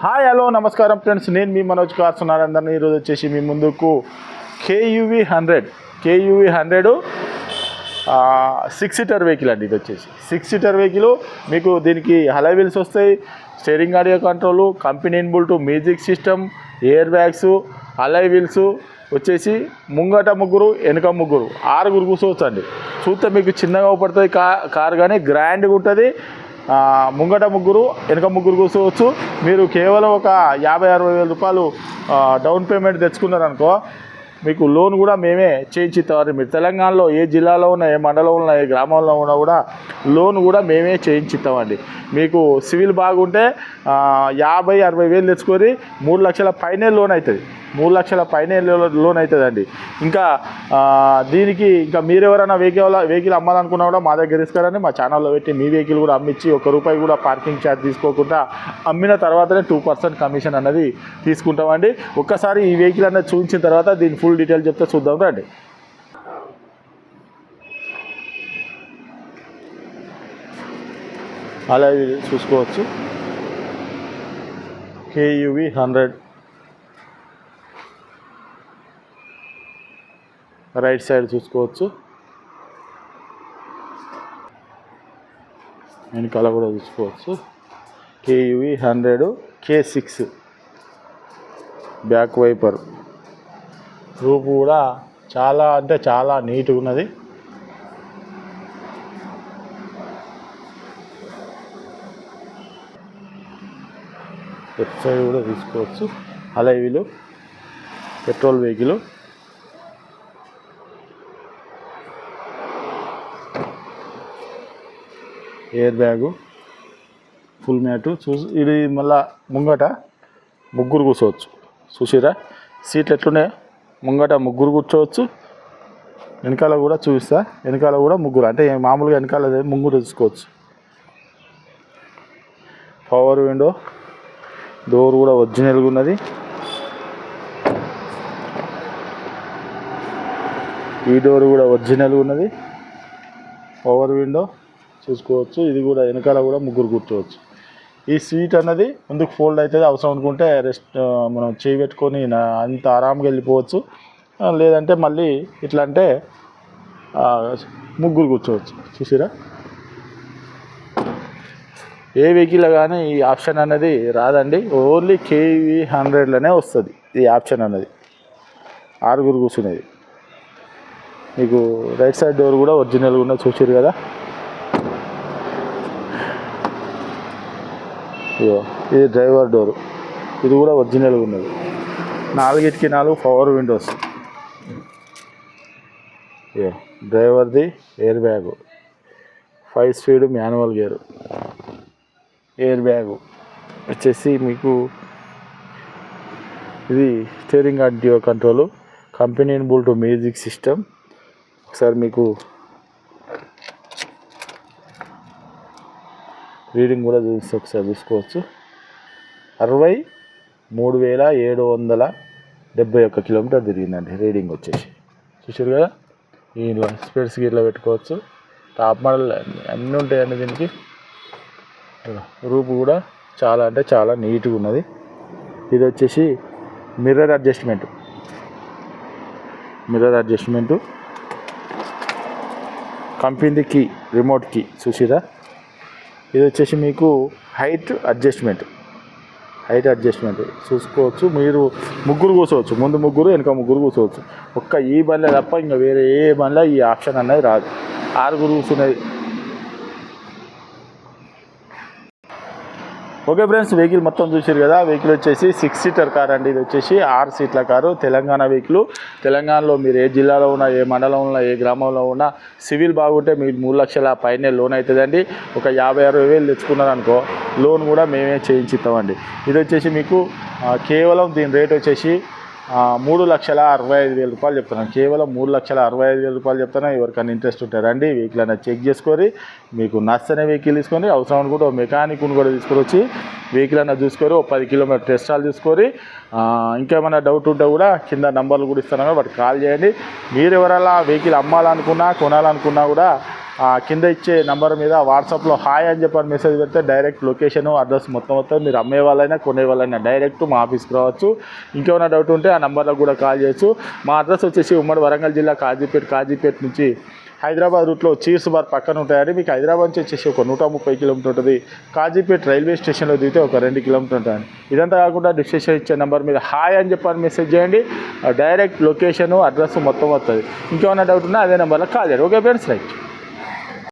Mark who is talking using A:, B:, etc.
A: Hi hello నమస్కారం friends, నేను మీ Manoj cars ఉన్నారందరినీ ఈరోజు వచ్చేసి మీ ముందుకు కేయూవీ 100 6 సీటర్ వెహికల్ అండి. ఇది వచ్చేసి 6 సీటర్ వెహికల్. మీకు దీనికి అలై వీల్స్ వస్తాయి, steering audio control, company inbuilt music system, air bags, అలై వీల్స్ వచ్చేసి ముంగట ముగ్గురు వెనుక ముగ్గురు 6 కూర్చోవచ్చు అండి. చూస్తే మీకు చిన్నగా పడుతుంది కార్ కానీ గ్రాండ్గా ఉంటుంది. ముంగట ముగ్గురు వెనుక ముగ్గురు కూర్చోవచ్చు. మీరు కేవలం ఒక 50-60 వేల రూపాయలు డౌన్ పేమెంట్ తెచ్చుకున్నారనుకో, మీకు లోన్ కూడా మేమే చేయించిస్తామండి. మీరు తెలంగాణలో ఏ జిల్లాలో ఉన్నా, ఏ మండలంలో ఉన్నా, ఏ గ్రామంలో ఉన్నా కూడా లోన్ కూడా మేమే చేయించిస్తామండి. మీకు సివిల్ బాగుంటే 50-60 వేలు తెచ్చుకొని 3 లక్షల పైనే లోన్ అవుతుంది. 3 లక్షల పైనే లోన్ అవుతుందండి. ఇంకా దీనికి ఇంకా మీరెవరైనా వెహికల్ అమ్మాలనుకున్నా కూడా మా దగ్గర తీసుకురండి. మా ఛానల్లో పెట్టి మీ వెహికల్ కూడా అమ్మించి ₹1 కూడా పార్కింగ్ ఛార్జ్ తీసుకోకుండా అమ్మిన తర్వాతనే 2% కమిషన్ అన్నది తీసుకుంటామండి. ఒక్కసారి ఈ వెహికల్ అన్నది చూపించిన తర్వాత దీని ఫుల్ డీటెయిల్ చెప్తే చూద్దాం రండి. అలా చూసుకోవచ్చు. కేయూవీ 100 రైట్ సైడ్ చూసుకోవచ్చు. వెనకాల కూడా చూసుకోవచ్చు. KUV 100 K6 back wiper. రూపు కూడా చాలా అంటే చాలా నీట్గా ఉన్నది. లెఫ్ట్ సైడ్ కూడా తీసుకోవచ్చు. అలై వీలు, petrol vehicle. Air bag, full mat. ఇది మళ్ళా ముంగట ముగ్గురు కూర్చోవచ్చు. చూసిరా సీట్లు ఎట్లున్నాయో, ముంగట ముగ్గురు కూర్చోవచ్చు. వెనకాల కూడా చూపిస్తా. వెనకాల కూడా ముగ్గురు, అంటే మామూలుగా వెనకాల ముగ్గురు తీసుకోవచ్చు. పవర్ విండో, డోర్ కూడా ఒరిజినల్గా ఉన్నది. ఈ డోర్ కూడా ఒరిజినల్గా ఉన్నది. పవర్ విండో చూసుకోవచ్చు. ఇది కూడా వెనకాల కూడా ముగ్గురు కూర్చోవచ్చు. ఈ సీట్ అన్నది ముందుకు ఫోల్డ్ అవుతుంది. అవసరం అనుకుంటే రెస్ట్ మనం చేయి పెట్టుకొని అంత ఆరాంగా వెళ్ళిపోవచ్చు. లేదంటే మళ్ళీ ఇట్లా అంటే ముగ్గురు కూర్చోవచ్చు. చూసిరా, ఏ వెహికల్ కానీ ఈ ఆప్షన్ అనేది రాదండి. ఓన్లీ కేయూవీ 100లోనే వస్తుంది ఈ ఆప్షన్ అన్నది. 6 కూర్చునేది. మీకు రైట్ సైడ్ డోర్ కూడా ఒరిజినల్గా ఉన్నది. చూసారు కదా. ఇది డ్రైవర్ డోరు. ఇది కూడా ఒరిజినల్గా ఉన్నది. 4 పవర్ విండోస్. డ్రైవర్ది air bag, 5 speed manual gear. Air bag వచ్చేసి మీకు ఇది steering audio control, company inbuilt music system. ఒకసారి మీకు రీడింగ్ కూడా చూస్తే ఒకసారి చూసుకోవచ్చు. 63,771 కిలోమీటర్ తిరిగిందండి రీడింగ్ వచ్చేసి. చూసారు కదా. దీనిలో స్పేర్స్ గిట్లా పెట్టుకోవచ్చు. టాప్ మోడల్ అన్నీ ఉంటాయండి దీనికి. రూపు కూడా చాలా అంటే చాలా నీట్గా ఉన్నది. ఇది వచ్చేసి mirror adjustment, company key, remote key. చూసిరా. ఇది వచ్చేసి మీకు హైట్ అడ్జస్ట్మెంట్ చూసుకోవచ్చు. మీరు ముగ్గురు కూర్చోవచ్చు. ముందు ముగ్గురు, వెనక ముగ్గురు కూర్చోవచ్చు. ఒక్క ఈ బండ్లే తప్ప ఇంకా వేరే ఏ బండ్లో ఈ ఆప్షన్ అనేది రాదు. 6 కూర్చున్నది. ఓకే ఫ్రెండ్స్, వెహికల్ మొత్తం చూసారు కదా. వెహికల్ వచ్చేసి 6 సీటర్ కార్ అండి. ఇది వచ్చేసి 6 సీట్ల కారు. తెలంగాణ వెహికల్. తెలంగాణలో మీరు ఏ జిల్లాలో ఉన్నా, ఏ మండలంలో ఉన్నా, ఏ గ్రామంలో ఉన్నా సివిల్ బాగుంటే మీకు 3 లక్షల పైనే లోన్ అవుతుందండి. ఒక 50-60 వేలు తెచ్చుకున్నారనుకో లోన్ కూడా మేమే చేయించిస్తామండి. ఇది వచ్చేసి మీకు కేవలం దీని రేట్ వచ్చేసి 3,65,000 రూపాయలు చెప్తున్నాను. కేవలం 3,65,000 రూపాయలు చెప్తాను. ఎవరికైనా ఇంట్రెస్ట్ ఉంటారండి వెహికల్ అనేది చెక్ చేసుకొని, మీకు నచ్చనే వెహికల్ తీసుకొని, అవసరం అనుకుంటే మెకానిక్ని కూడా తీసుకొని వచ్చి వెహికల్ అన్న చూసుకొని 10 కిలోమీటర్ టెస్ట్ చాలు చూసుకొని, ఇంకేమైనా డౌట్ ఉంటే కూడా కింద నంబర్లు కూడా ఇస్తాను, వాటికి కాల్ చేయండి. మీరు ఎవరైనా వెహికల్ అమ్మాలనుకున్నా, కొనాలనుకున్నా కూడా కింద ఇచ్చే నంబర్ మీద వాట్సాప్లో హాయ్ అని చెప్పని మెసేజ్ పెడితే డైరెక్ట్ లొకేషను అడ్రస్ మొత్తం వస్తుంది. మీరు అమ్మే వాళ్ళైనా కొనే వాళ్ళైనా డైరెక్ట్ మా ఆఫీస్కి రావచ్చు. ఇంకేమైనా డౌట్ ఉంటే ఆ నెంబర్లో కూడా కాల్ చేయొచ్చు. మా అడ్రస్ వచ్చేసి ఉమ్మడి వరంగల్ జిల్లా కాజీపేట నుంచి హైదరాబాద్ రూట్లో చీర్స్ బార్ పక్కన ఉంటాయండి. మీకు హైదరాబాద్ నుంచి వచ్చేసి ఒక 130 కిలోమీటర్ ఉంటుంది. కాజీపేట రైల్వే స్టేషన్లో దిగితే ఒక 2 కిలోమీటర్ ఉంటుంది. ఇదంతా కాకుండా డిస్క్రిప్షన్ ఇచ్చే నెంబర్ మీద హాయ్ అని చెప్పని మెసేజ్ చేయండి. డైరెక్ట్ లొకేషను అడ్రస్ మొత్తం వస్తుంది. ఇంకేమైనా డౌట్ ఉన్నా అదే నెంబర్లో కాల్ చేయండి. Okay friends, right.